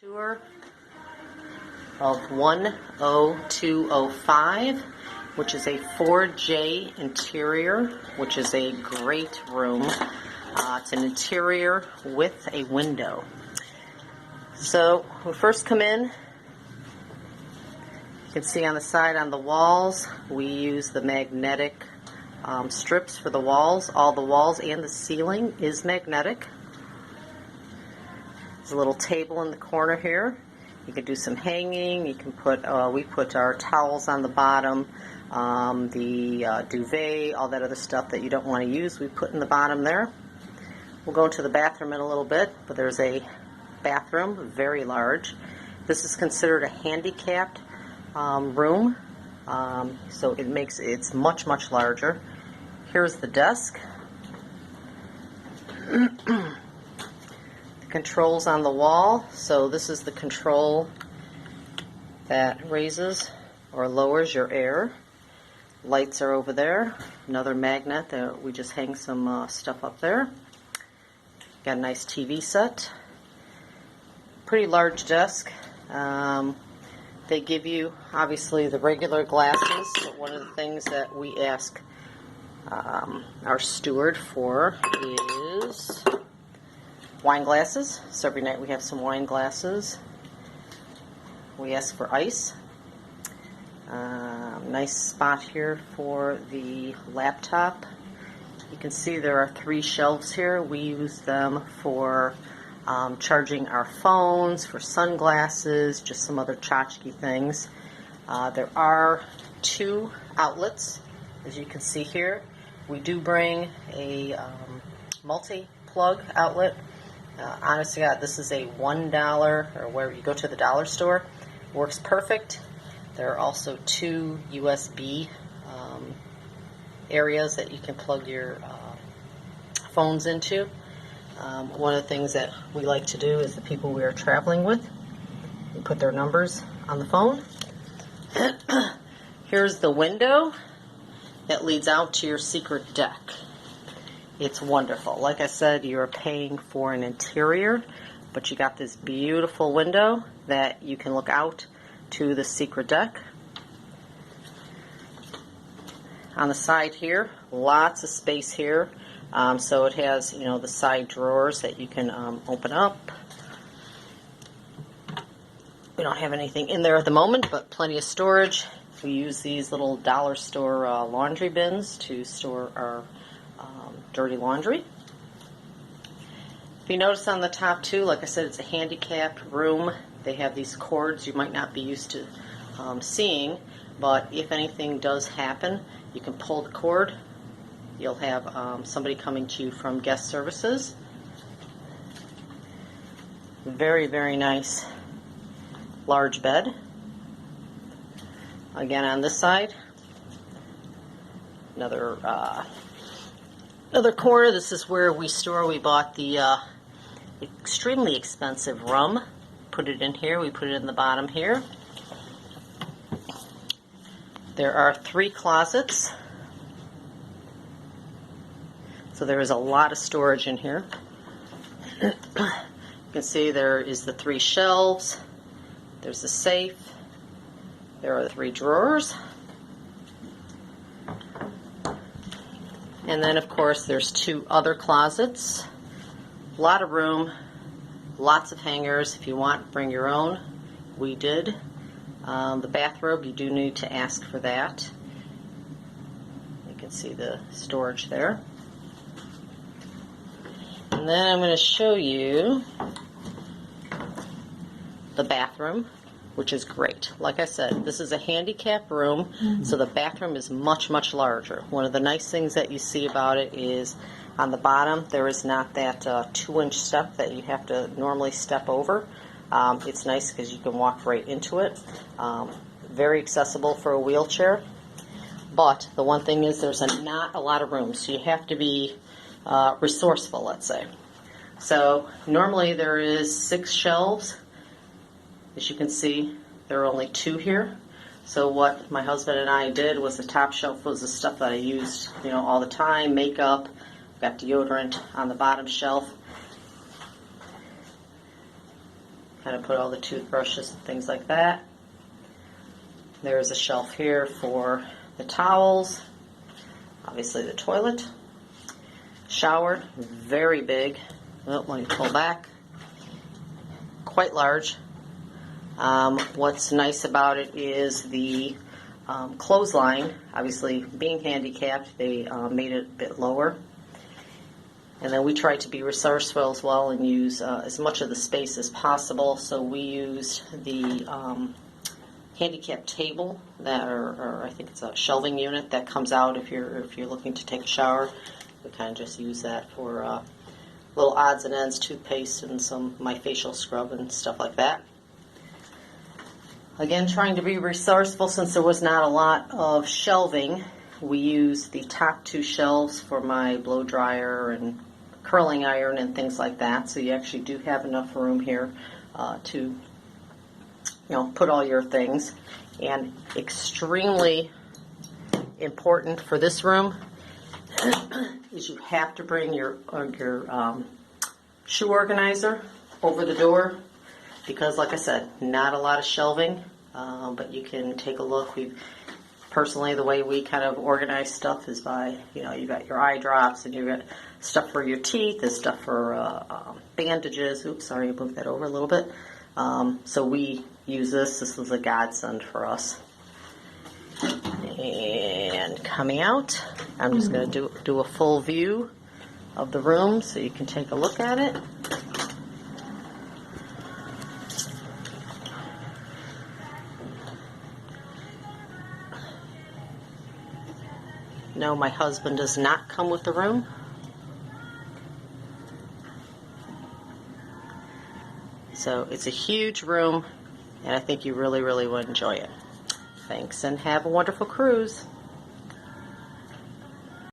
Tour of 10205, which is a 4J interior, which is a great room. It's an interior with a window. So we first come in. You can see on the side on the walls, we use the magnetic strips for the walls. All the walls and the ceiling is magnetic. There's a little table in the corner here. You can do some hanging. You can put, we put our towels on the bottom, the duvet, all that other stuff that you don't want to use, we put in the bottom there. We'll go into the bathroom in a little bit, but there's a bathroom, very large. This is considered a handicapped room, so it's much, much larger. Here's the desk. Controls on the wall. So this is the control that raises or lowers your air. Lights are over there. Another magnet that we just hang some stuff up there. Got a nice TV set. Pretty large desk. They give you obviously the regular glasses, but one of the things that we ask our steward for is wine glasses. So every night we have some wine glasses. We ask for ice. Nice spot here for the laptop. You can see there are 3 shelves here. We use them for charging our phones, for sunglasses, just some other tchotchke things. There are 2 outlets, as you can see here. We do bring a multi-plug outlet. Honest to God, this is a $1, or where you go to the dollar store. Works perfect. There are also 2 USB areas that you can plug your phones into. One of the things that we like to do is the people we are traveling with, we put their numbers on the phone. Here's the window that leads out to your secret deck. It's wonderful. Like I said, you're paying for an interior, but you got this beautiful window that you can look out to the secret deck. On the side here, lots of space here. So it has, the side drawers that you can open up. We don't have anything in there at the moment, but plenty of storage. We use these little dollar store laundry bins to store our dirty laundry. If you notice on the top too, like I said, it's a handicapped room. They have these cords you might not be used to seeing, but if anything does happen, you can pull the cord. You'll have somebody coming to you from guest services. Very, very nice large bed. Again, on this side, another corner. This is where we bought the extremely expensive rum. Put it in here. We put it in the bottom here. There are 3 closets. So there is a lot of storage in here. You can see there is the 3 shelves. There's the safe. There are the 3 drawers. And then, of course, there's 2 other closets. A lot of room, lots of hangers. If you want, bring your own. We did. The bathrobe, you do need to ask for that. You can see the storage there. And then I'm going to show you the bathroom, which is great. Like I said, this is a handicap room, so the bathroom is much, much larger. One of the nice things that you see about it is on the bottom, there is not that 2-inch step that you have to normally step over. It's nice because you can walk right into it. Very accessible for a wheelchair. But the one thing is there's not a lot of room, so you have to be resourceful, let's say. So normally there is 6 shelves. As you can see, there are only 2 here. So what my husband and I did was the top shelf was the stuff that I used, all the time, makeup. Got deodorant on the bottom shelf. kind of put all the toothbrushes and things like that. There's a shelf here for the towels, obviously the toilet, shower, very big. Oh, let me pull back. Quite large. What's nice about it is the clothesline. Obviously, being handicapped, they made it a bit lower. And then we tried to be resourceful as well and use as much of the space as possible. So we used the handicap table that, or I think it's a shelving unit that comes out if you're looking to take a shower. We kind of just use that for little odds and ends, toothpaste and some my facial scrub and stuff like that. Again, trying to be resourceful since there was not a lot of shelving. We used the top two shelves for my blow dryer and curling iron and things like that. So you actually do have enough room here to put all your things. And extremely important for this room is you have to bring your shoe organizer over the door because, like I said, not a lot of shelving, but you can take a look. Personally, the way we kind of organize stuff is by, you got your eye drops and you got stuff for your teeth, there's stuff for bandages. Oops, sorry, I moved that over a little bit. So we use this. This was a godsend for us. And coming out, I'm just going to do a full view of the room so you can take a look at it. No, my husband does not come with the room. So it's a huge room, and I think you really, really would enjoy it. Thanks, and have a wonderful cruise.